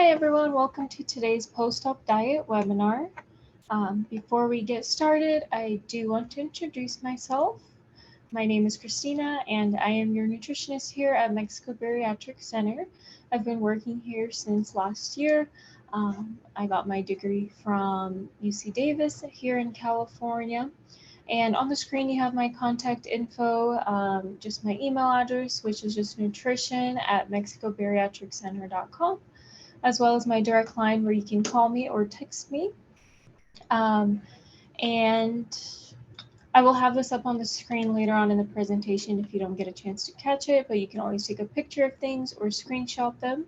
Hi everyone, welcome to today's post-op diet webinar. Before we get started, I do want to introduce myself. My name is Christina and I am your nutritionist here at Mexico Bariatric Center. I've been working here since last year. I got my degree from UC Davis here in California. And on the screen you have my contact info, just my email address, which is just nutrition@mexicobariatriccenter.com. as well as my direct line where you can call me or text me. And I will have this up on the screen later on in the presentation if you don't get a chance to catch it, but you can always take a picture of things or screenshot them.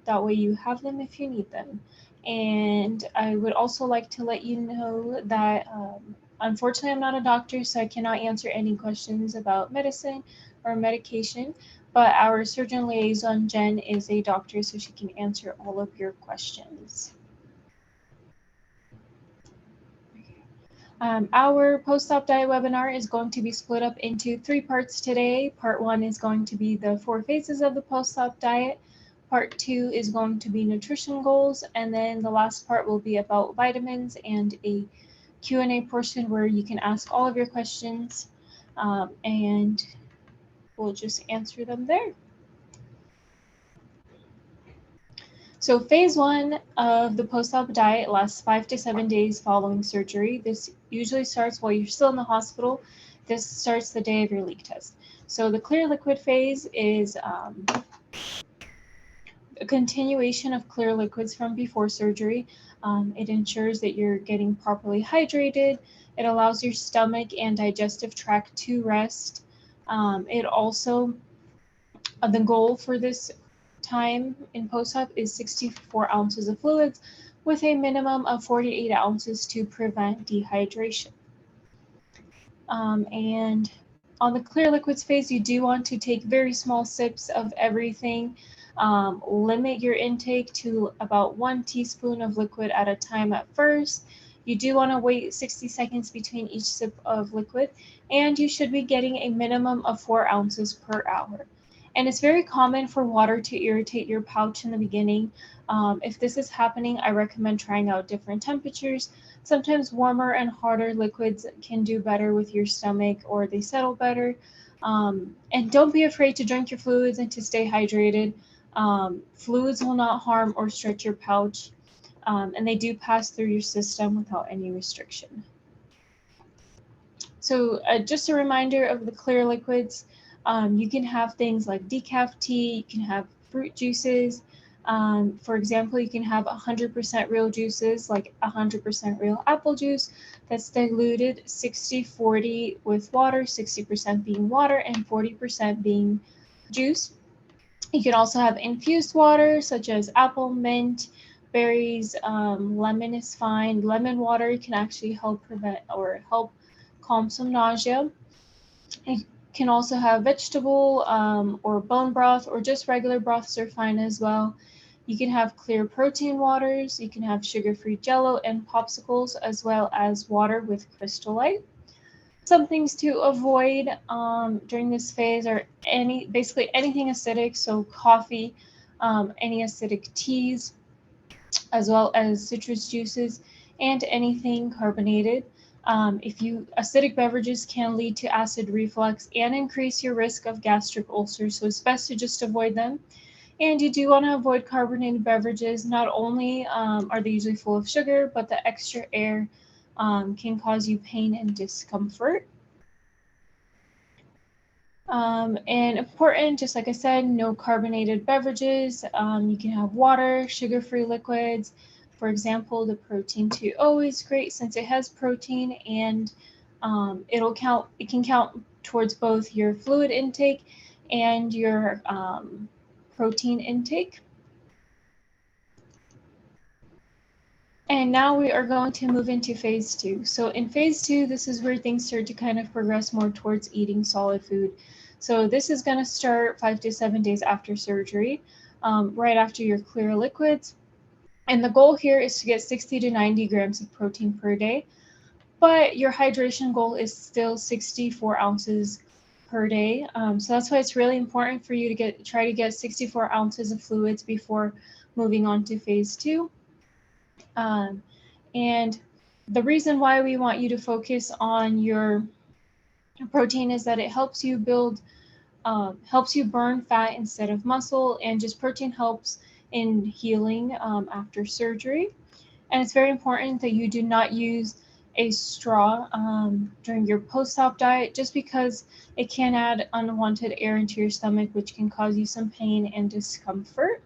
That way you have them if you need them. And I would also like to let you know that unfortunately I'm not a doctor, so I cannot answer any questions about medicine or medication, but our surgeon liaison, Jen, is a doctor, so she can answer all of your questions. Our post-op diet webinar is going to be split up into 3 parts today. Part 1 is going to be the 4 phases of the post-op diet. Part 2 is going to be nutrition goals, and then the last part will be about vitamins and a Q&A portion where you can ask all of your questions, and we'll just answer them there. So phase 1 of the post-op diet lasts 5 to 7 days following surgery. This usually starts while you're still in the hospital. This starts the day of your leak test. So the clear liquid phase is a continuation of clear liquids from before surgery. It ensures that you're getting properly hydrated. It allows your stomach and digestive tract to rest. It also, the goal for this time in post-op is 64 ounces of fluids with a minimum of 48 ounces to prevent dehydration. And on the clear liquids phase, you do want to take very small sips of everything. Limit your intake to about 1 teaspoon of liquid at a time at first. You do want to wait 60 seconds between each sip of liquid, and you should be getting a minimum of 4 ounces per hour. And it's very common for water to irritate your pouch in the beginning. If this is happening, I recommend trying out different temperatures. Sometimes warmer and harder liquids can do better with your stomach, or they settle better. And don't be afraid to drink your fluids and to stay hydrated. Fluids will not harm or stretch your pouch, and they do pass through your system without any restriction. So just a reminder of the clear liquids. You can have things like decaf tea, you can have fruit juices. For example, you can have 100% real juices, like 100% real apple juice that's diluted 60-40 with water, 60% being water and 40% being juice. You can also have infused water, such as apple, mint, berries, lemon is fine. Lemon water can actually help prevent or help calm some nausea. You can also have vegetable or bone broth, or just regular broths are fine as well. You can have clear protein waters. You can have sugar-free Jello and popsicles, as well as water with Crystal Light. Some things to avoid during this phase are basically anything acidic, so coffee, any acidic teas, as well as citrus juices, and anything carbonated. Acidic beverages can lead to acid reflux and increase your risk of gastric ulcers, so it's best to just avoid them. And you do want to avoid carbonated beverages. Not only are they usually full of sugar, but the extra air can cause you pain and discomfort. And important, just like I said, no carbonated beverages. You can have water, sugar-free liquids. For example, the protein 2O is great since it has protein, and it can count towards both your fluid intake and your protein intake. And now we are going to move into phase 2. So in phase 2, this is where things start to kind of progress more towards eating solid food. So this is going to start 5 to 7 days after surgery, right after your clear liquids. And the goal here is to get 60 to 90 grams of protein per day, but your hydration goal is still 64 ounces per day. So that's why it's really important for you to try to get 64 ounces of fluids before moving on to phase 2. And the reason why we want you to focus on your protein is that it helps you burn fat instead of muscle, and just protein helps in healing after surgery. And it's very important that you do not use a straw during your post-op diet, just because it can add unwanted air into your stomach, which can cause you some pain and discomfort.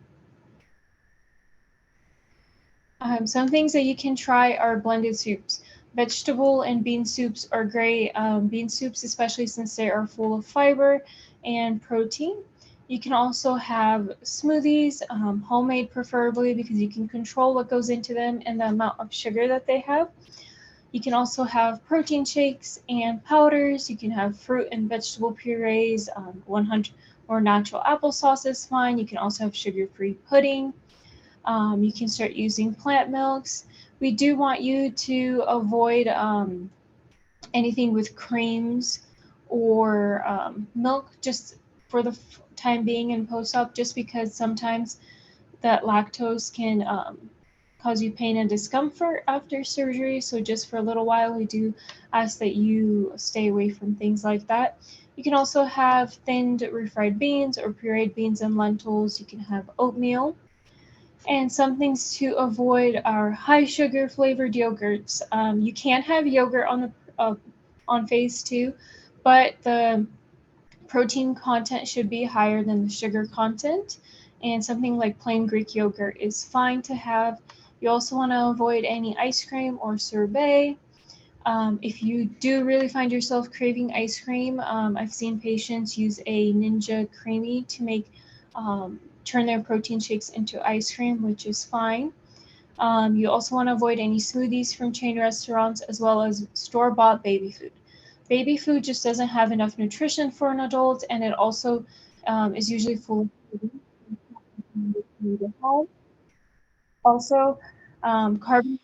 Some things that you can try are blended soups. Vegetable and bean soups are great. Bean soups, especially since they are full of fiber and protein. You can also have smoothies, homemade preferably, because you can control what goes into them and the amount of sugar that they have. You can also have protein shakes and powders. You can have fruit and vegetable purees. 100 or natural applesauce is fine. You can also have sugar-free pudding. You can start using plant milks. We do want you to avoid anything with creams or milk, just for the time being in post-op, just because sometimes that lactose can cause you pain and discomfort after surgery. So just for a little while, we do ask that you stay away from things like that. You can also have thinned refried beans or pureed beans and lentils. You can have oatmeal. And some things to avoid are high sugar flavored yogurts. You can have yogurt on phase 2, but the protein content should be higher than the sugar content. And something like plain Greek yogurt is fine to have. You also want to avoid any ice cream or sorbet. If you do really find yourself craving ice cream, I've seen patients use a Ninja Creamy to turn their protein shakes into ice cream, which is fine. You also want to avoid any smoothies from chain restaurants, as well as store-bought baby food. Baby food just doesn't have enough nutrition for an adult, and it also is usually full of also carbon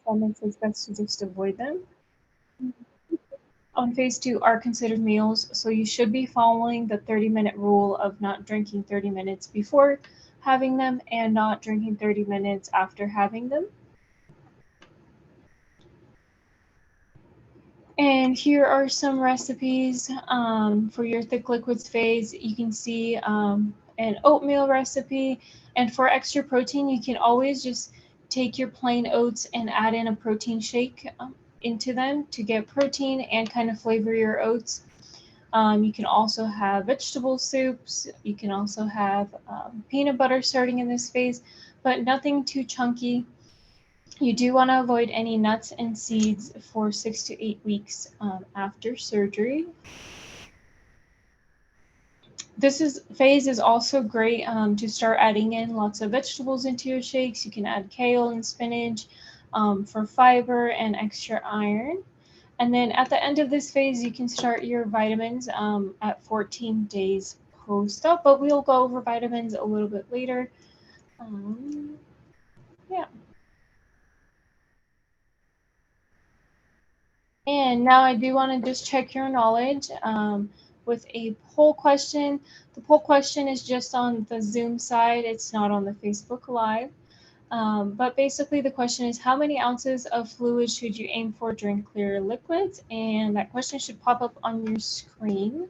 stomachs, it's best to just avoid them. On phase 2 are considered meals, so you should be following the 30-minute rule of not drinking 30 minutes before having them and not drinking 30 minutes after having them. And here are some recipes for your thick liquids phase. You can see an oatmeal recipe. And for extra protein, you can always just take your plain oats and add in a protein shake into them to get protein and kind of flavor your oats. You can also have vegetable soups. You can also have peanut butter starting in this phase, but nothing too chunky. You do want to avoid any nuts and seeds for 6 to 8 weeks after surgery. This phase is also great to start adding in lots of vegetables into your shakes. You can add kale and spinach for fiber and extra iron. And then at the end of this phase, you can start your vitamins at 14 days post-op, but we'll go over vitamins a little bit later. Yeah. And now I do want to just check your knowledge with a poll question. The poll question is just on the Zoom side. It's not on the Facebook Live. But basically the question is, how many ounces of fluid should you aim for during clear liquids? And that question should pop up on your screen.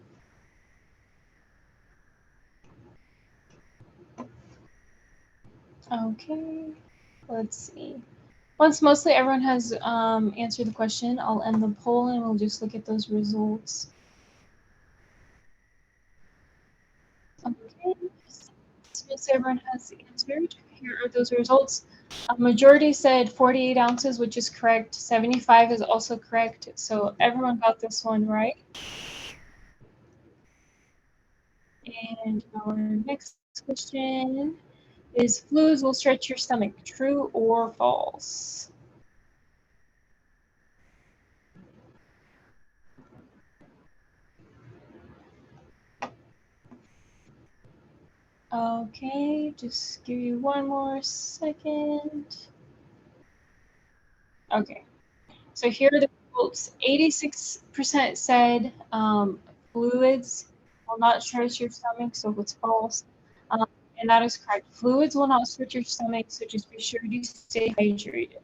Okay, let's see. Once mostly everyone has answered the question, I'll end the poll and we'll just look at those results. Okay, mostly everyone has answered. Here are those results. A majority said 48 ounces, which is correct. 75 is also correct. So everyone got this one right. And our next question is, fluids will stretch your stomach, true or false? Okay, just give you one more second. Okay, so here are the Oops, 86% said fluids will not stretch your stomach, so it's false. And that is correct. Fluids will not stretch your stomach, so just be sure to stay hydrated.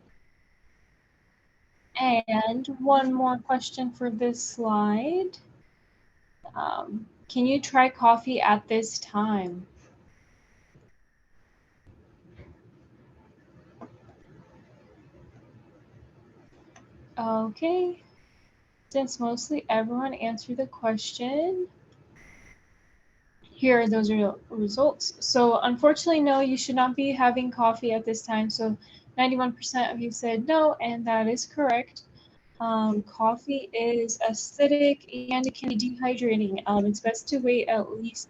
And one more question for this slide. Can you try coffee at this time? Okay, since mostly everyone answered the question, here are those results. So unfortunately, no, you should not be having coffee at this time. So 91% of you said no, and that is correct. Coffee is acidic and it can be dehydrating. It's best to wait at least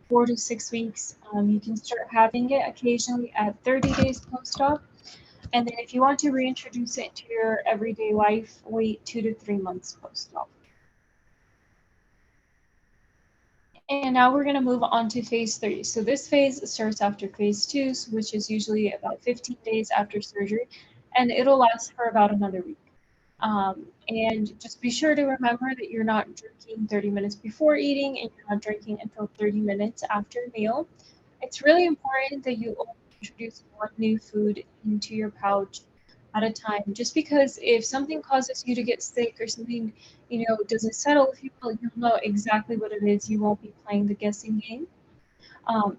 4 to 6 weeks. You can start having it occasionally at 30 days post-op. And then if you want to reintroduce it into your everyday life, wait 2 to 3 months post-op. And now we're going to move on to phase 3. So this phase starts after phase 2, which is usually about 15 days after surgery, and it'll last for about another week. And just be sure to remember that you're not drinking 30 minutes before eating and you're not drinking until 30 minutes after a meal. It's really important that you only introduce one new food into your pouch at a time, just because if something causes you to get sick or something, doesn't settle, if you'll know exactly what it is. You won't be playing the guessing game.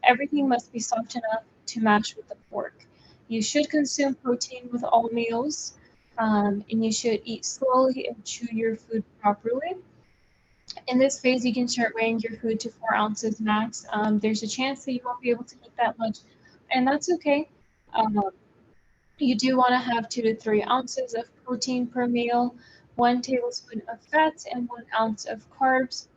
Everything must be soft enough to match with the fork. You should consume protein with all meals, and you should eat slowly and chew your food properly. In this phase, you can start weighing your food to 4 ounces max. There's a chance that you won't be able to eat that much, and that's okay. You do want to have 2 to 3 ounces of protein per meal, 1 tablespoon of fats, and 1 ounce of carbs.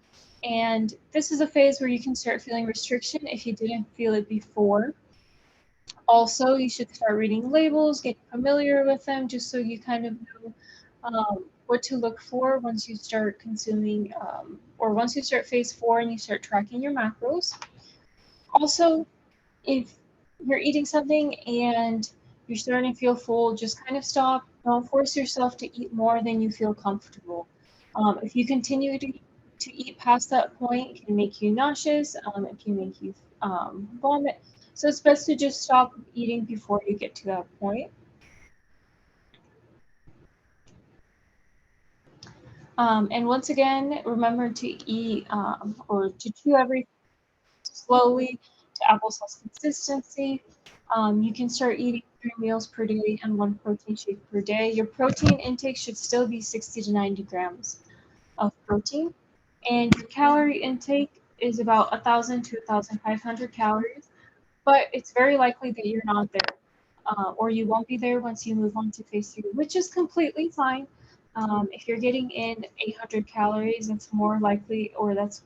And this is a phase where you can start feeling restriction if you didn't feel it before. Also, you should start reading labels, get familiar with them, just so you kind of know what to look for once you start consuming, or once you start phase 4 and you start tracking your macros. Also, if you're eating something and you're starting to feel full, just kind of stop. Don't force yourself to eat more than you feel comfortable. If you continue to eat past that point, it can make you nauseous, it can make you vomit. So it's best to just stop eating before you get to that point. And once again, remember to eat or to chew everything slowly to applesauce consistency. You can start eating 3 meals per day and 1 protein shake per day. Your protein intake should still be 60 to 90 grams of protein. And your calorie intake is about 1,000 to 1,500 calories. But it's very likely that you're not there, or you won't be there once you move on to phase 3, which is completely fine. If you're getting in 800 calories, that's more likely, or that's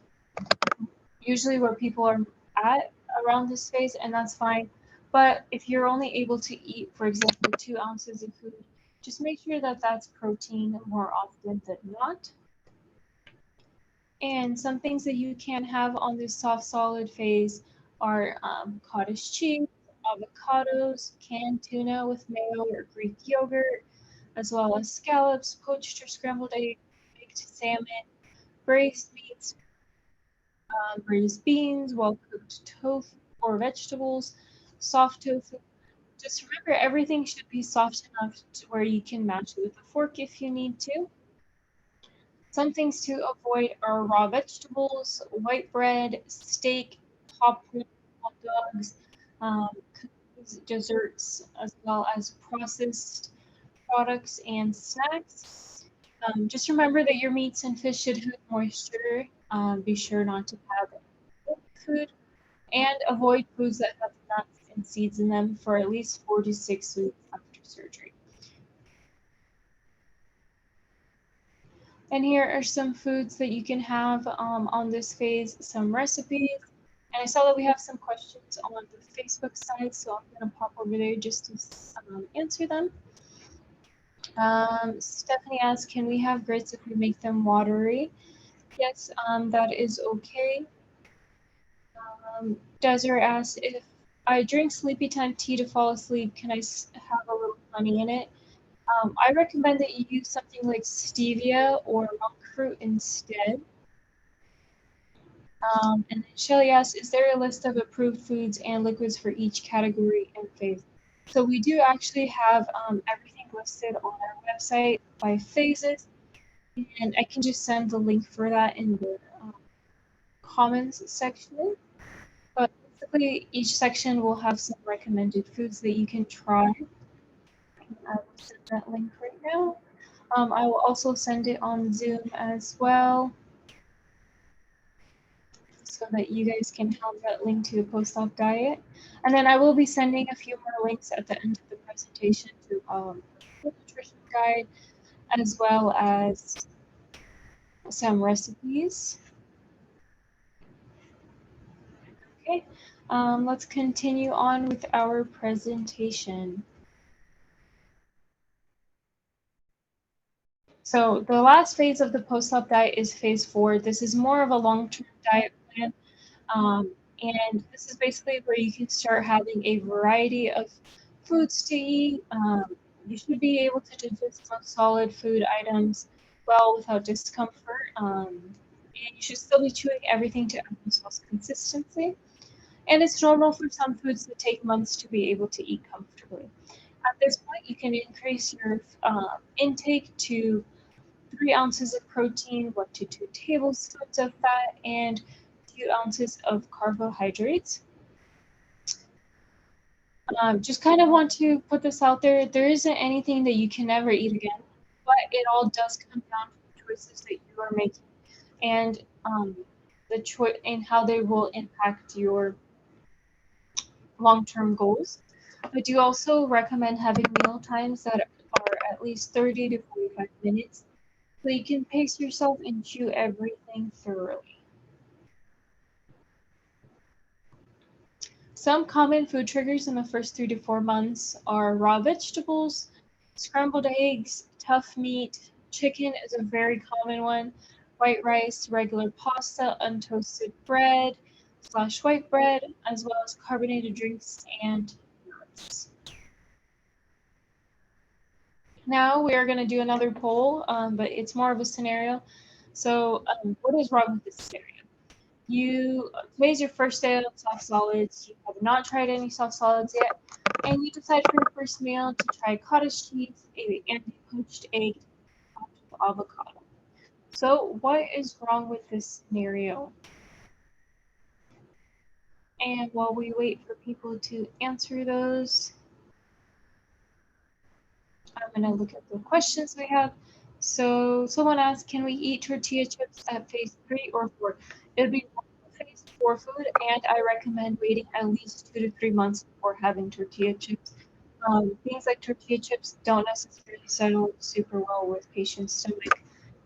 usually where people are at around this phase, and that's fine. But if you're only able to eat, for example, 2 ounces of food, just make sure that that's protein more often than not. And some things that you can have on this soft solid phase are cottage cheese, avocados, canned tuna with mayo or Greek yogurt, as well as scallops, poached or scrambled eggs, baked salmon, braised meats, braised beans, well-cooked tofu or vegetables, soft tofu. Just remember, everything should be soft enough to where you can match it with a fork if you need to. Some things to avoid are raw vegetables, white bread, steak, popcorn, hot dogs, cookies, desserts, as well as processed products and snacks. Just remember that your meats and fish should have moisture. Be sure not to have food, and avoid foods that have nuts and seeds in them for at least 4 to 6 weeks after surgery. And here are some foods that you can have on this phase, some recipes. And I saw that we have some questions on the Facebook side, so I'm going to pop over there just to answer them. Stephanie asks, can we have grits if we make them watery? Yes, that is okay. Desiree asks, if I drink sleepy time tea to fall asleep, can I have a little honey in it? I recommend that you use something like stevia or monk fruit instead. And then Shelly asks, is there a list of approved foods and liquids for each category and phase? So we do actually have everything listed on our website by phases, and I can just send the link for that in the comments section. But basically, each section will have some recommended foods that you can try. I will send that link right now. I will also send it on Zoom as well, so that you guys can have that link to the post-op diet. And then I will be sending a few more links at the end of the presentation to the nutrition guide, as well as some recipes. Okay, let's continue on with our presentation. So the last phase of the post-op diet is phase 4. This is more of a long-term diet plan. And this is basically where you can start having a variety of foods to eat. You should be able to digest most solid food items well without discomfort. And you should still be chewing everything to applesauce consistency. And it's normal for some foods to take months to be able to eat comfortably. At this point, you can increase your intake to 3 ounces of protein, 1 to 2 tablespoons of fat, and 2 ounces of carbohydrates. Just kind of want to put this out there. There isn't anything that you can never eat again, but it all does come down to the choices that you are making and the choice and how they will impact your long-term goals. I do also recommend having meal times that are at least 30 to 45 minutes so you can pace yourself and chew everything thoroughly. Some common food triggers in the first 3 to 4 months are raw vegetables, scrambled eggs, tough meat, chicken is a very common one, white rice, regular pasta, untoasted bread / white bread, as well as carbonated drinks and nuts. Now we are going to do another poll, but it's more of a scenario. So what is wrong with this scenario? Today's your first day on soft solids. You have not tried any soft solids yet, and you decide for your first meal to try cottage cheese and a poached egg topped with avocado. So what is wrong with this scenario? And while we wait for people to answer those, I'm going to look at the questions we have. So someone asked, can we eat tortilla chips at phase 3 or 4? It would be phase 4 food, and I recommend waiting at least 2 to 3 months before having tortilla chips. Things like tortilla chips don't necessarily settle super well with patients'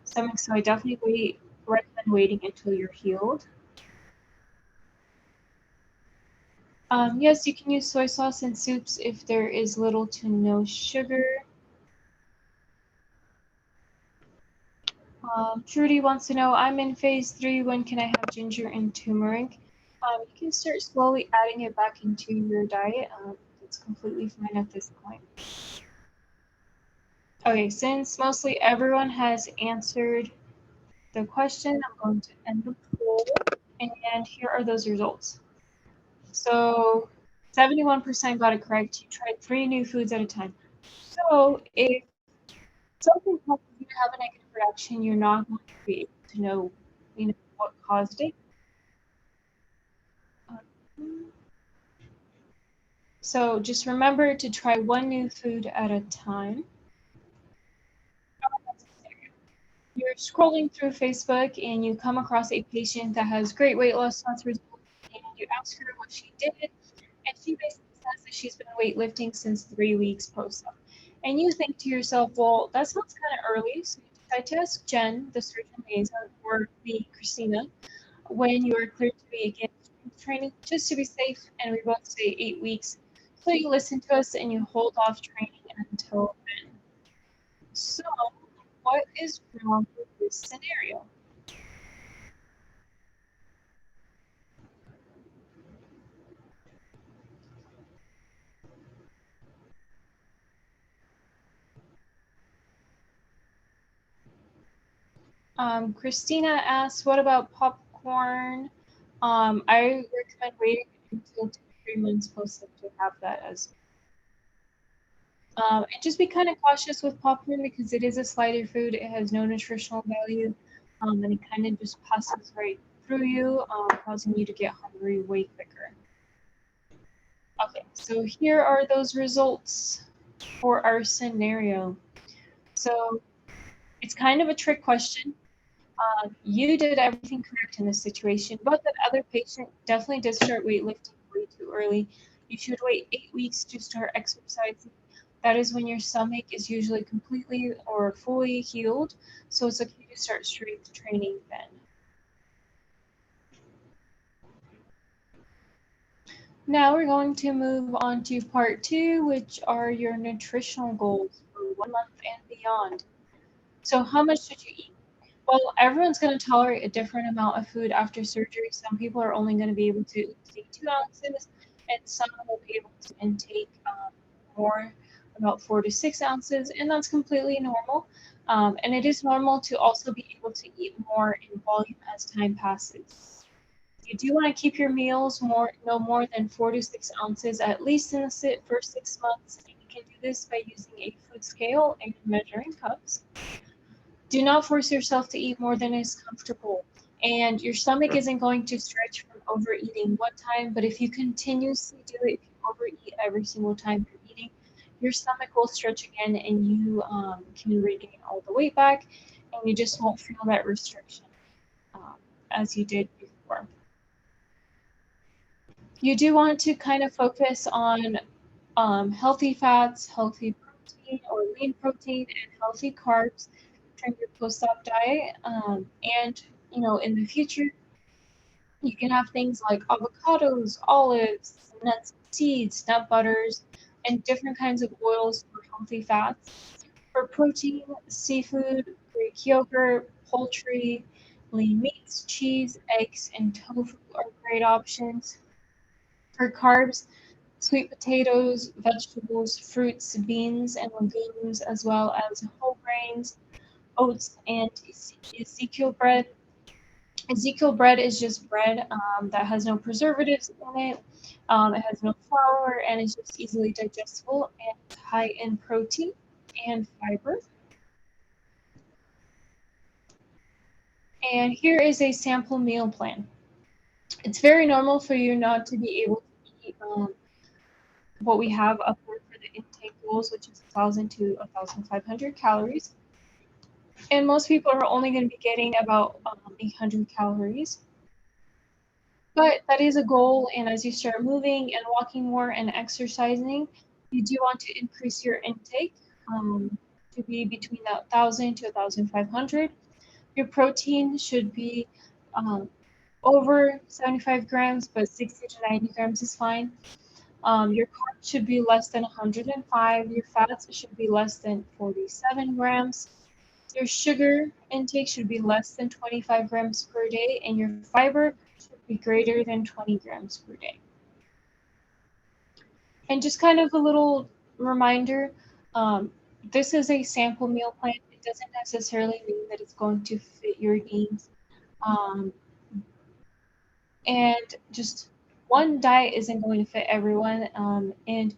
stomachs, so I definitely recommend waiting until you're healed. Yes, you can use soy sauce in soups if there is little to no sugar. Trudy wants to know, I'm in phase 3, when can I have ginger and turmeric? You can start slowly adding it back into your diet. It's completely fine at this point. Okay, since mostly everyone has answered the question, I'm going to end the poll, and here are those results. So 71% got it correct. You tried 3 new foods at a time. So if something causes you to have a negative reaction, you're not going to be able to know, what caused it. So just remember to try 1 new food at a time. You're scrolling through Facebook and you come across a patient that has great weight loss results, and you ask her what she did, and she basically says that she's been weightlifting since 3 weeks post-op. And you think to yourself, well, that sounds kind of early, so you decide to ask Jen, the surgeon liaison, or me, Christina, when you are cleared to be again training, just to be safe, and we both say 8 weeks. So you listen to us and you hold off training until then. So what is wrong with this scenario? Christina asks, what about popcorn? I recommend waiting until 2 to 3 months post to have that as and just be kind of cautious with popcorn because it is a slider food. It has no nutritional value, and it kind of just passes right through you, causing you to get hungry way quicker. Okay, so here are those results for our scenario. So it's kind of a trick question. You did everything correct in this situation, but that other patient definitely did start weightlifting way too early. You should wait 8 weeks to start exercising. That is when your stomach is usually completely or fully healed, so it's okay to start strength training then. Now we're going to move on to part 2, which are your nutritional goals for 1 month and beyond. So how much should you eat? Well, everyone's going to tolerate a different amount of food after surgery. Some people are only going to be able to take 2 ounces, and some will be able to intake more, about 4 to 6 ounces, and that's completely normal. And it is normal to also be able to eat more in volume as time passes. You do want to keep your meals no more than 4 to 6 ounces, at least in the first 6 months. And you can do this by using a food scale and measuring cups. Do not force yourself to eat more than is comfortable. And your stomach isn't going to stretch from overeating one time, but if you continuously do it, if you overeat every single time you're eating, your stomach will stretch again and you can regain all the weight back and you just won't feel that restriction as you did before. You do want to kind of focus on healthy fats, healthy protein or lean protein, and healthy carbs during your post-op diet. And in the future, you can have things like avocados, olives, nuts, seeds, nut butters, and different kinds of oils for healthy fats. For protein, seafood, Greek yogurt, poultry, lean meats, cheese, eggs, and tofu are great options. For carbs, sweet potatoes, vegetables, fruits, beans, and legumes, as well as whole grains, oats, and Ezekiel bread. Ezekiel bread is just bread that has no preservatives in it. It has no flour and is just easily digestible and high in protein and fiber. And here is a sample meal plan. It's very normal for you not to be able to eat what we have up for the intake goals, which is 1,000 to 1,500 calories. And most people are only going to be getting about 800 calories. But that is a goal, and as you start moving and walking more and exercising, you do want to increase your intake to be between 1,000 to 1,500. Your protein should be over 75 grams, but 60 to 90 grams is fine. Your carbs should be less than 105. Your fats should be less than 47 grams. Your sugar intake should be less than 25 grams per day, and your fiber should be greater than 20 grams per day. And just kind of a little reminder, this is a sample meal plan. It doesn't necessarily mean that it's going to fit your needs. And just one diet isn't going to fit everyone, and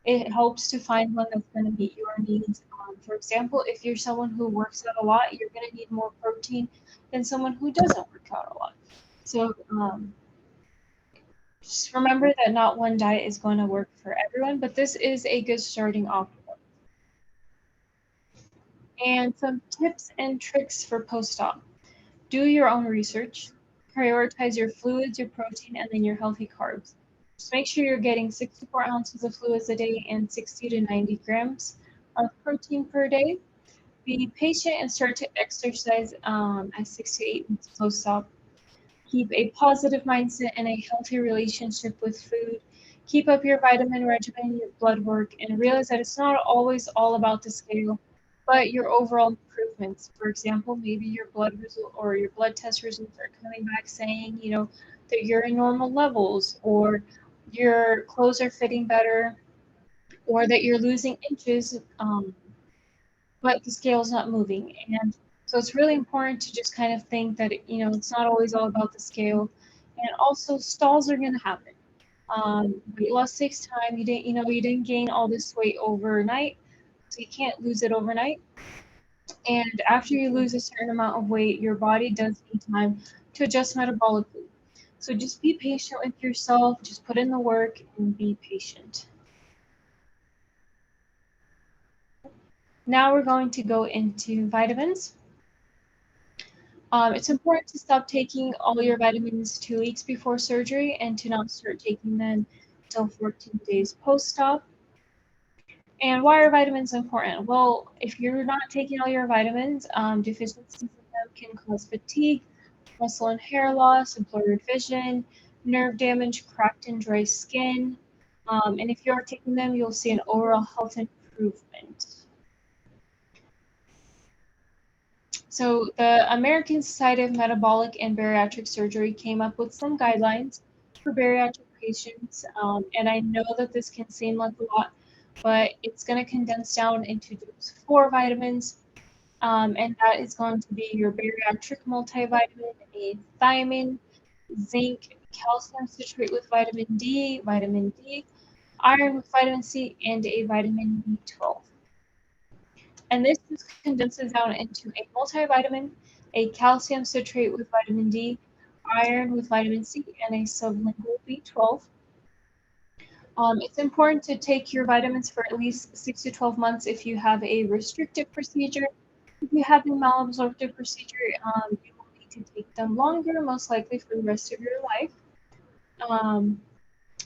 it helps to find one that's going to meet your needs. For example, if you're someone who works out a lot, you're going to need more protein than someone who doesn't work out a lot. So just remember that not one diet is going to work for everyone, but this is a good starting off point. And some tips and tricks for post-op. Do your own research. Prioritize your fluids, your protein, and then your healthy carbs. Just make sure you're getting 64 ounces of fluids a day and 60 to 90 grams of protein per day. Be patient and start to exercise at 6 to 8 weeks post-op. Keep a positive mindset and a healthy relationship with food. Keep up your vitamin regimen, your blood work, and realize that it's not always all about the scale, but your overall improvements. For example, maybe your blood result or your blood test results are coming back saying, that you're in normal levels, or your clothes are fitting better, or that you're losing inches, but the scale's not moving. And So it's really important to just kind of think that, it's not always all about the scale. And also stalls are going to happen. Weight loss takes time. You didn't gain all this weight overnight, so you can't lose it overnight. And after you lose a certain amount of weight, your body does need time to adjust metabolically. So just be patient with yourself, just put in the work and be patient. Now we're going to go into vitamins. It's important to stop taking all your vitamins 2 weeks before surgery and to not start taking them until 14 days post-op. And why are vitamins important? Well, if you're not taking all your vitamins, deficiencies in them can cause fatigue, muscle and hair loss, blurred vision, nerve damage, cracked and dry skin. And if you are taking them, you'll see an overall health improvement. So the American Society of Metabolic and Bariatric Surgery came up with some guidelines for bariatric patients. And I know that this can seem like a lot, but it's going to condense down into just 4 vitamins. And that is going to be your bariatric multivitamin, a thiamine, zinc, calcium citrate with vitamin D, iron with vitamin C, and a vitamin B12. And this just condenses down into a multivitamin, a calcium citrate with vitamin D, iron with vitamin C, and a sublingual B12. It's important to take your vitamins for at least 6 to 12 months if you have a restrictive procedure. If you have a malabsorptive procedure, you will need to take them longer, most likely for the rest of your life.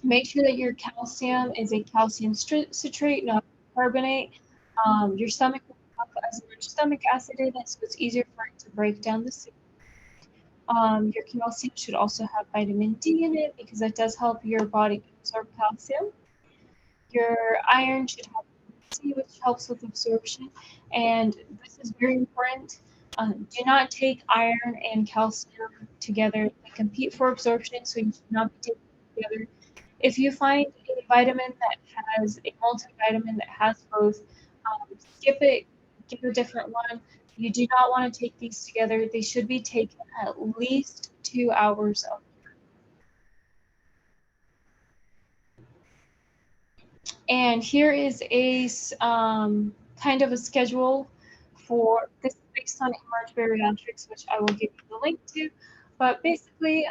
Make sure that your calcium is a calcium citrate, not carbonate. Your stomach will have as much stomach acid in it, so it's easier for it to break down the soup. Your calcium should also have vitamin D in it because that does help your body absorb calcium. Your iron should have vitamin C, which helps with absorption. And this is very important. Do not take iron and calcium together. They compete for absorption, so you should not be taking them together. If you find a vitamin that has a multivitamin that has both, skip it, get a different one. You do not want to take these together. They should be taken at least 2 hours apart. And here is a kind of a schedule for this based on Emerge Bariatrics, which I will give you the link to. But basically,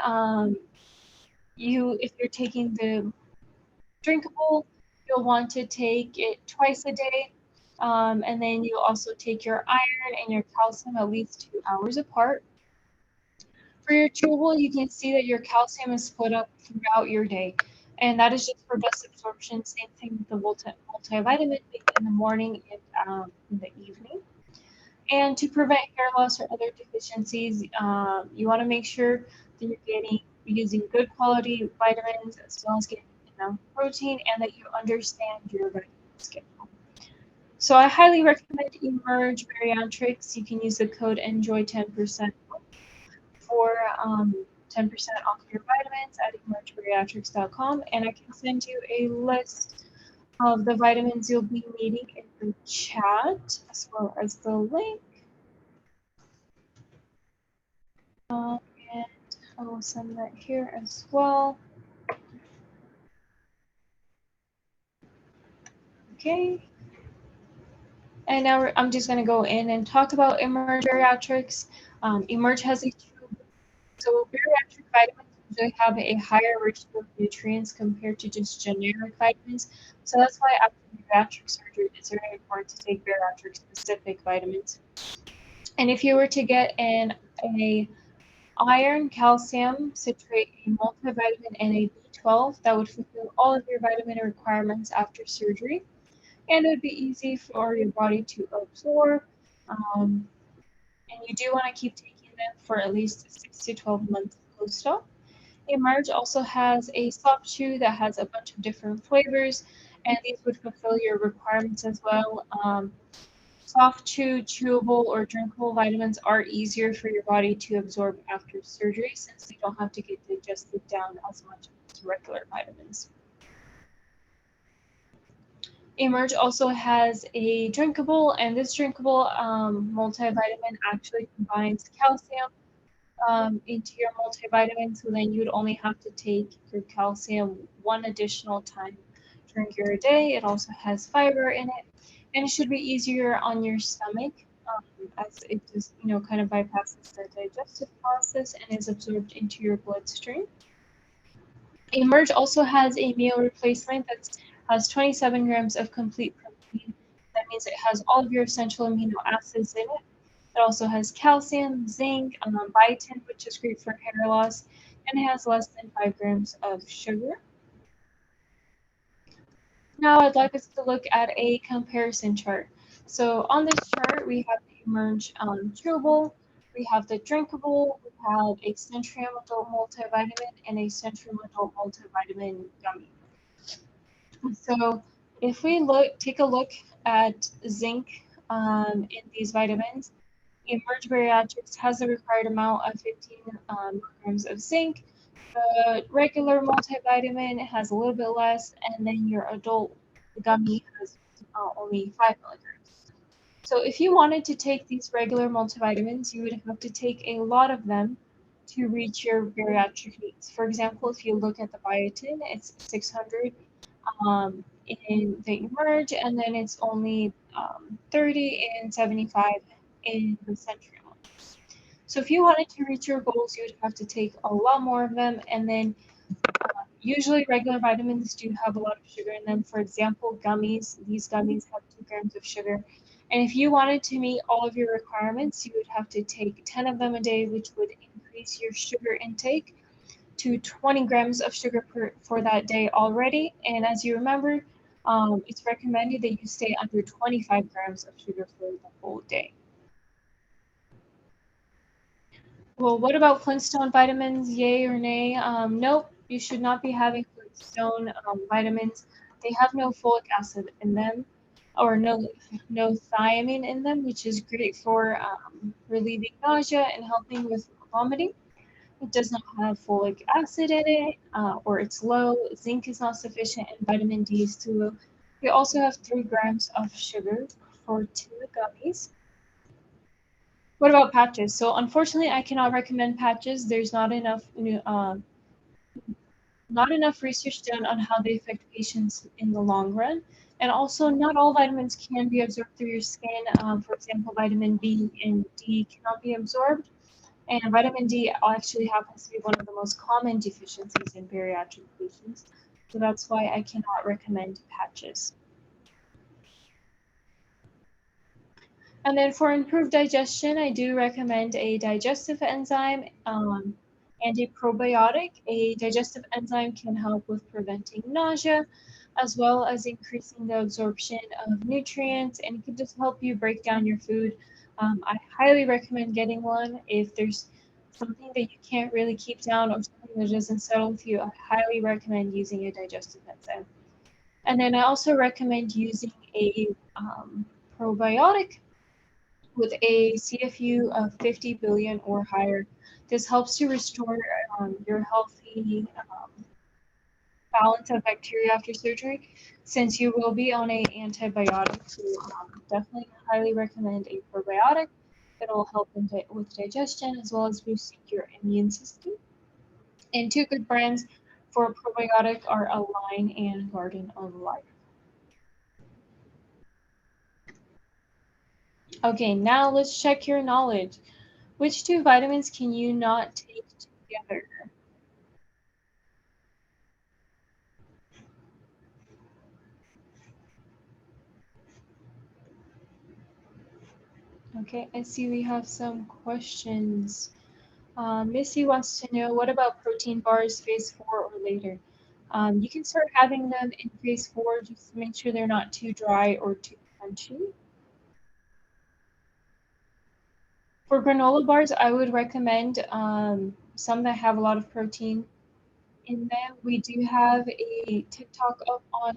if you're taking the drinkable, you'll want to take it twice a day. And then you also take your iron and your calcium at least 2 hours apart. For your chewable, you can see that your calcium is split up throughout your day. And that is just for best absorption. Same thing with the multivitamin in the morning and in the evening. And to prevent hair loss or other deficiencies, you want to make sure that you're using good quality vitamins as well as getting enough protein and that you understand your vitamin schedule. So I highly recommend Emerge Bariatrics. You can use the code ENJOY10% for 10% off your vitamins at emergebariatrics.com, and I can send you a list of the vitamins you'll be needing in the chat as well as the link. And I will send that here as well. Okay. And now I'm just going to go in and talk about Emerge Bariatrics. Emerge has a tube. So bariatric vitamins usually have a higher ratio of nutrients compared to just generic vitamins. So that's why after bariatric surgery, it's very important to take bariatric specific vitamins. And if you were to get a iron, calcium, citrate, a multivitamin, and a B12, that would fulfill all of your vitamin requirements after surgery. And it would be easy for your body to absorb. And you do want to keep taking them for at least 6 to 12 months post-op. Emerge also has a soft chew that has a bunch of different flavors, and these would fulfill your requirements as well. Soft chew, chewable, or drinkable vitamins are easier for your body to absorb after surgery since they don't have to get digested down as much as regular vitamins. Emerge also has a drinkable, and this drinkable multivitamin actually combines calcium into your multivitamin, so then you would only have to take your calcium one additional time during your day. It also has fiber in it, and it should be easier on your stomach as it just, kind of bypasses the digestive process and is absorbed into your bloodstream. Emerge also has a meal replacement that has 27 grams of complete protein. That means it has all of your essential amino acids in it. It also has calcium, zinc, biotin, which is great for hair loss, and it has less than 5 grams of sugar. Now I'd like us to look at a comparison chart. So on this chart, we have the Emerge chewable, we have the drinkable, we have a Centrium adult multivitamin, and a Centrium adult multivitamin gummy. So if we take a look at zinc in these vitamins, Emerge Bariatrics has a required amount of 15 milligrams of zinc. The regular multivitamin has a little bit less, and then your adult gummy has only 5 milligrams. So if you wanted to take these regular multivitamins, you would have to take a lot of them to reach your bariatric needs. For example, if you look at the biotin, it's 600 in the Emerge, and then it's only 30 and 75 in the Centrium. So if you wanted to reach your goals, you would have to take a lot more of them, and then usually regular vitamins do have a lot of sugar in them. For example, gummies, these gummies have 2 grams of sugar. And if you wanted to meet all of your requirements, you would have to take 10 of them a day, which would increase your sugar intake to 20 grams of sugar for that day already. And as you remember, it's recommended that you stay under 25 grams of sugar for the whole day. Well, what about Flintstone vitamins? Yay or nay? Nope, you should not be having Flintstone vitamins. They have no folic acid in them, or no thiamine in them, which is great for relieving nausea and helping with vomiting. It does not have folic acid in it, or it's low. Zinc is not sufficient, and vitamin D is too low. We also have 3 grams of sugar for 2 gummies. What about patches? So unfortunately, I cannot recommend patches. There's not enough research done on how they affect patients in the long run. And also, not all vitamins can be absorbed through your skin. For example, vitamin B and D cannot be absorbed. And vitamin D actually happens to be one of the most common deficiencies in bariatric patients. So that's why I cannot recommend patches. And then for improved digestion, I do recommend a digestive enzyme and a probiotic. A digestive enzyme can help with preventing nausea, as well as increasing the absorption of nutrients, and it can just help you break down your food. I highly recommend getting one. If there's something that you can't really keep down or something that doesn't settle with you, I highly recommend using a digestive enzyme. And then I also recommend using a probiotic with a CFU of 50 billion or higher. This helps to restore your healthy balance of bacteria after surgery, since you will be on an antibiotic. So definitely highly recommend a probiotic that will help with digestion as well as boosting your immune system. And 2 good brands for a probiotic are Align and Garden of Life. Okay, now let's check your knowledge. Which 2 vitamins can you not take together? Okay, I see we have some questions. Missy wants to know, what about protein bars phase 4 or later? You can start having them in phase 4, just to make sure they're not too dry or too crunchy. For granola bars, I would recommend some that have a lot of protein in them. We do have a TikTok up on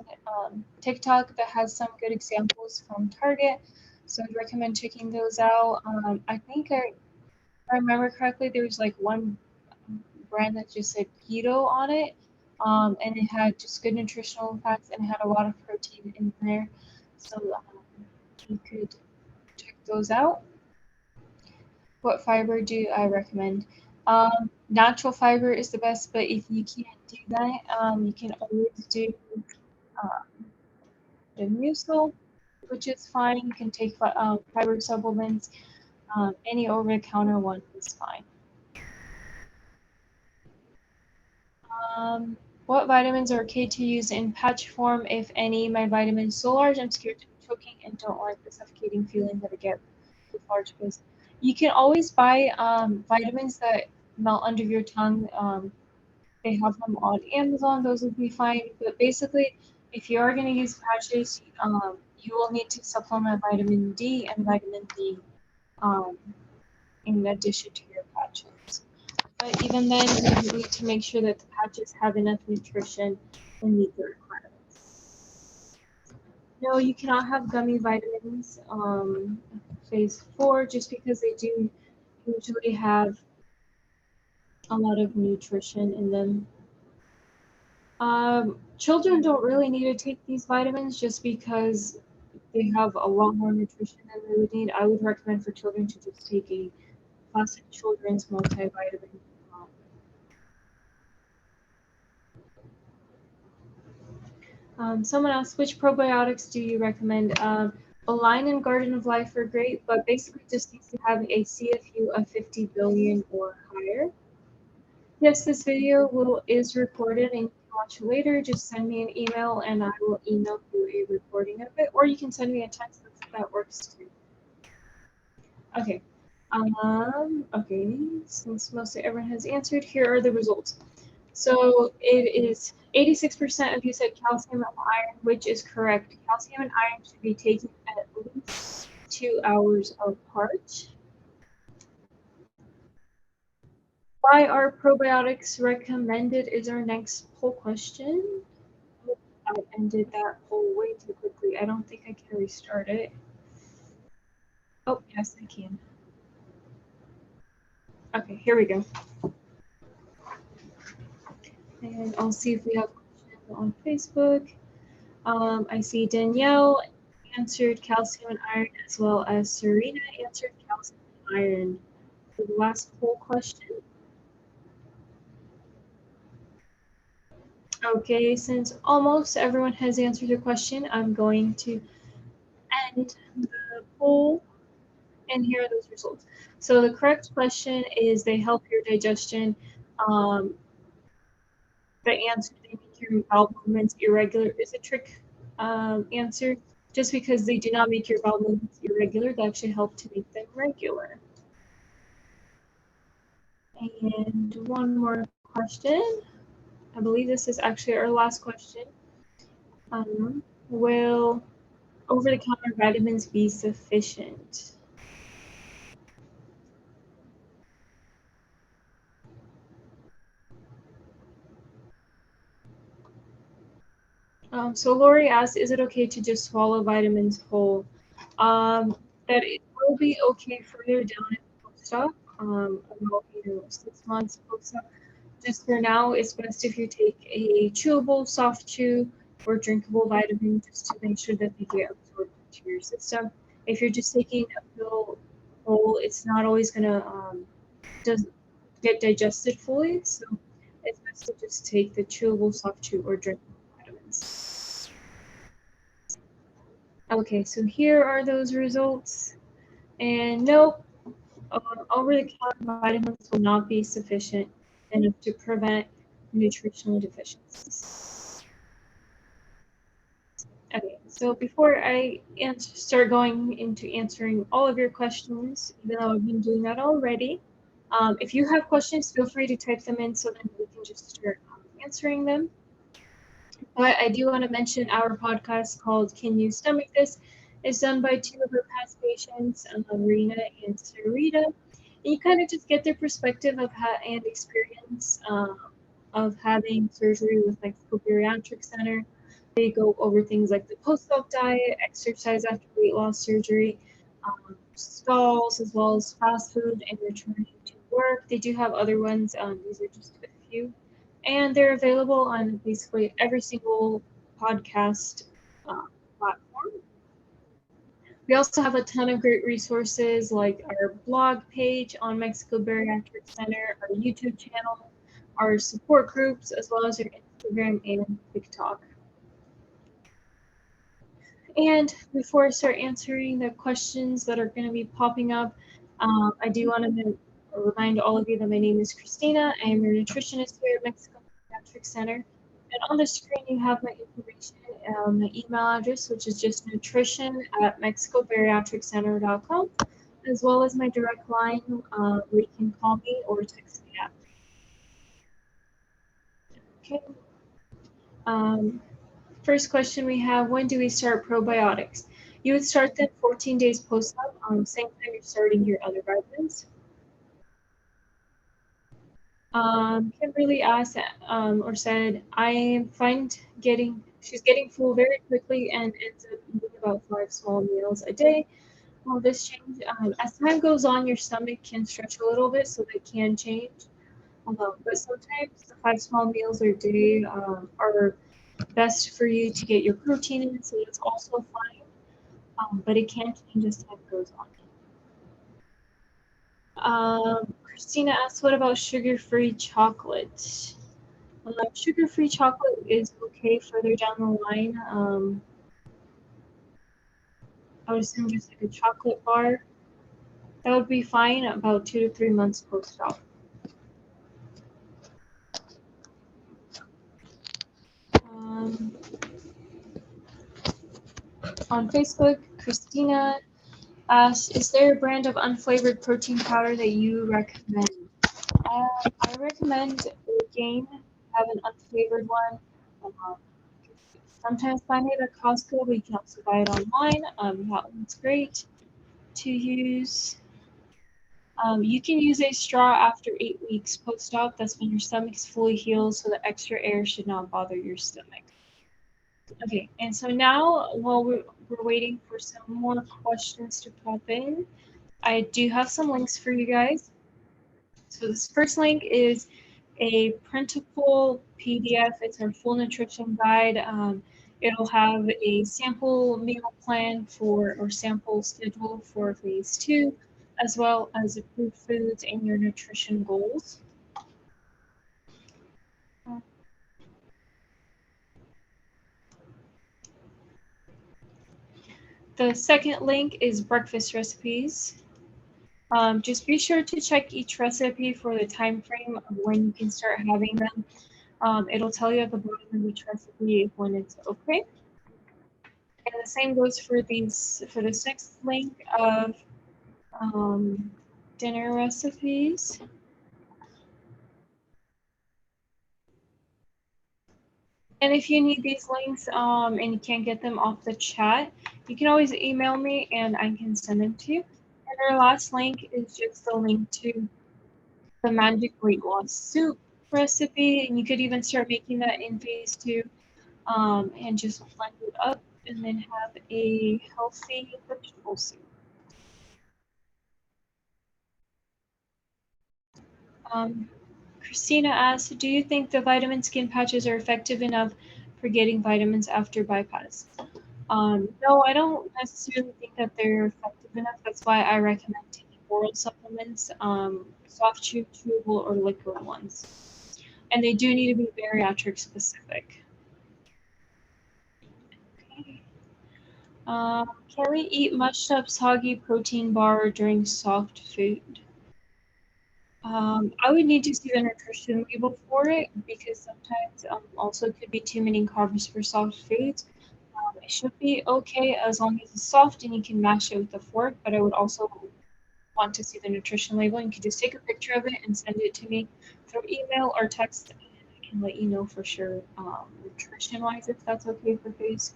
TikTok that has some good examples from Target, so I'd recommend checking those out. I think if I remember correctly, there was like one brand that just said keto on it, and it had just good nutritional facts and it had a lot of protein. protein in there. So you could check those out. What fiber do I recommend? Natural fiber is the best, but if you can't do that, you can always do the mucil, which is fine. You can take fiber supplements. Any over-the-counter one is fine. What vitamins are okay to use in patch form, if any? My vitamins so large I'm scared to be choking and don't like the suffocating feeling that I get with large pills. You can always buy vitamins that melt under your tongue. They have them on Amazon. Those would be fine. But basically, if you are going to use patches, you will need to supplement vitamin D and vitamin B in addition to your patches. But even then, you need to make sure that the patches have enough nutrition and meet the requirements. No, you cannot have gummy vitamins phase 4 just because they do usually have a lot of nutrition in them. Children don't really need to take these vitamins just because they have a lot more nutrition than they would need. I would recommend for children to just take a classic children's multivitamin. Someone asked, which probiotics do you recommend? Align and Garden of Life are great, but basically just needs to have a CFU of 50 billion or higher. Yes, this video is recorded and you can watch it later. Just send me an email and I will email you a recording of it, or you can send me a text. That works too. Okay. Okay, since mostly everyone has answered, here are the results. So it is 86% of you said calcium and iron, which is correct. Calcium and iron should be taken at least 2 hours apart. Why are probiotics recommended is our next poll question. I ended that poll way too quickly. I don't think I can restart it. Oh, yes, I can. Okay, here we go. And I'll see if we have questions on Facebook. I see Danielle answered calcium and iron, as well as Serena answered calcium and iron for the last poll question. Okay, since almost everyone has answered the question, I'm going to end the poll, and here are those results. So the correct question is they help your digestion. The answer, they make your bowel movements irregular, is a trick answer. Just because they do not make your bowel movements irregular, they actually help to make them regular. And one more question. I believe this is actually our last question. Will over-the-counter vitamins be sufficient? So Lori asked, is it okay to just swallow vitamins whole? That it will be okay further down in post-op, about 6 months post-op. Just for now, it's best if you take a chewable, soft chew, or drinkable vitamin just to make sure that they get absorbed into your system. If you're just taking a pill whole, it's not always gonna get digested fully. So it's best to just take the chewable, soft chew, or drinkable vitamins. Okay, so here are those results. And nope, over-the-counter vitamins will not be sufficient enough to prevent nutritional deficiencies. Okay, so before I start going into answering all of your questions, even though I've been doing that already, if you have questions, feel free to type them in so then we can just start answering them. But I do want to mention our podcast called Can You Stomach This? It's done by two of our past patients, Marina and Sarita. And you kind of just get their perspective of and experience of having surgery with like the Bariatric Center. They go over things like the post-op diet, exercise after weight loss surgery, stalls, as well as fast food and returning to work. They do have other ones. These are just a few. And they're available on basically every single podcast We also have a ton of great resources like our blog page on Mexico Bariatric Center, our YouTube channel, our support groups, as well as our Instagram and TikTok. And before I start answering the questions that are going to be popping up, I do want to remind all of you that my name is Christina. I am your nutritionist here at Mexico Bariatric Center. And on the screen, you have my information, my email address, which is just nutrition@mexicobariatriccenter.com, as well as my direct line where you can call me or text me at. Okay. First question we have, when do we start probiotics? You would start them 14 days post-op, same time you're starting your other vitamins. Kimberly asked or said, she's getting full very quickly and ends up eating about 5 small meals a day. Will this change? As time goes on, your stomach can stretch a little bit, so they can change. But sometimes the 5 small meals a day are best for you to get your protein in, so it's also fine. But it can change as time goes on. Christina asks, what about sugar-free chocolate? Sugar-free chocolate is okay further down the line. I would assume just like a chocolate bar. That would be fine about 2 to 3 months post-op. On Facebook, Christina asks, is there a brand of unflavored protein powder that you recommend? I recommend Gain, have an unflavored one. Sometimes find it at Costco, but you can also buy it online. That one's great to use. You can use a straw after 8 weeks post-op. That's when your stomach's fully healed, so the extra air should not bother your stomach. Okay, and so now while we're waiting for some more questions to pop in, I do have some links for you guys. So this first link is a printable PDF. It's our full nutrition guide. It'll have a sample meal plan or sample schedule for phase 2, as well as approved foods and your nutrition goals. The second link is breakfast recipes. Just be sure to check each recipe for the time frame of when you can start having them. It'll tell you at the bottom of each recipe when it's okay. And the same goes for this next link of dinner recipes. And if you need these links and you can't get them off the chat, you can always email me and I can send them to you. And our last link is just a link to the magic weight loss soup recipe, and you could even start making that in phase 2 and just blend it up and then have a healthy vegetable soup. Christina asks, do you think the vitamin skin patches are effective enough for getting vitamins after bypass? No, I don't necessarily think that they're effective enough. That's why I recommend taking oral supplements, soft chew, chewable, or liquid ones. And they do need to be bariatric specific. Okay. Can we eat mushed up soggy protein bar during soft food? I would need to see the nutrition label for it because sometimes also could be too many carbs for soft foods. It should be okay as long as it's soft and you can mash it with a fork, but I would also want to see the nutrition label. You can just take a picture of it and send it to me through email or text, and I can let you know for sure nutrition-wise if that's okay for phase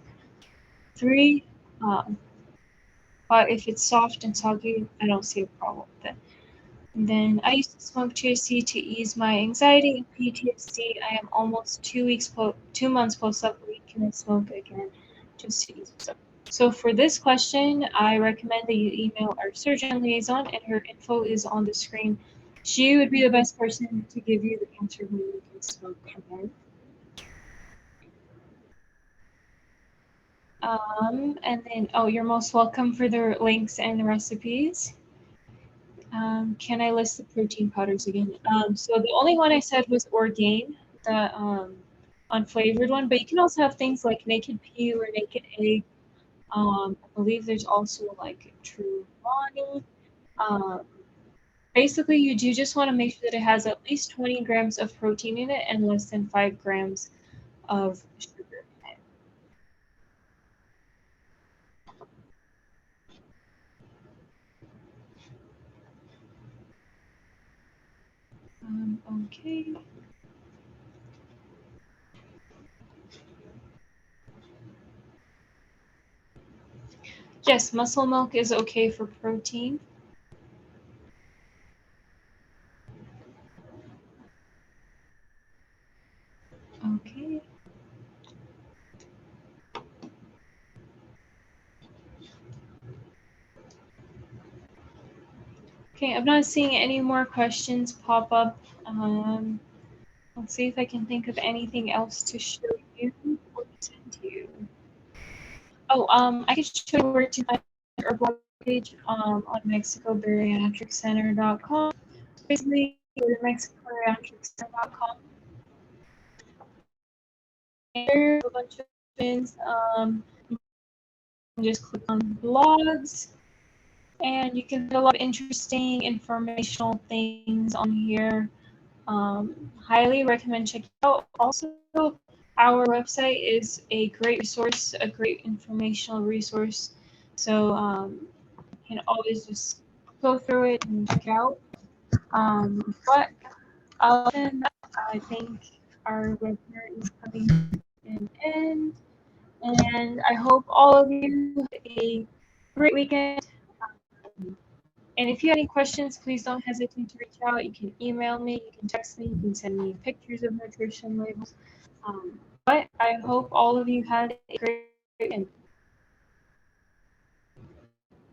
3. But if it's soft and soggy, I don't see a problem with it. And then I used to smoke THC to ease my anxiety and PTSD. I am almost 2 months post-op. Can I smoke again just to ease myself? So for this question, I recommend that you email our surgeon liaison, and her info is on the screen. She would be the best person to give you the answer when you can smoke again. And then, oh, you're most welcome for the links and the recipes. Can I list the protein powders again? So the only one I said was Orgain, the unflavored one, but you can also have things like naked pea or naked egg. I believe there's also like True Bonnie. Um, Basically, you do just want to make sure that it has at least 20 grams of protein in it and less than 5 grams of sugar in it. Okay. Yes, muscle milk is okay for protein. Okay. Okay, I'm not seeing any more questions pop up. Let's see if I can think of anything else to show you or send you. Oh, I can show you where to find our blog page on MexicoBariatricCenter.com. Basically, go to MexicoBariatricCenter.com. There's a bunch of things. You can just click on blogs, and you can get a lot of interesting informational things on here. Highly recommend checking out. Also, our website is a great resource, a great informational resource. So you can always just go through it and check out. But other than that, I think our webinar is coming to an end. And I hope all of you have a great weekend. And if you have any questions, please don't hesitate to reach out. You can email me, you can text me, you can send me pictures of nutrition labels. But I hope all of you had a great weekend.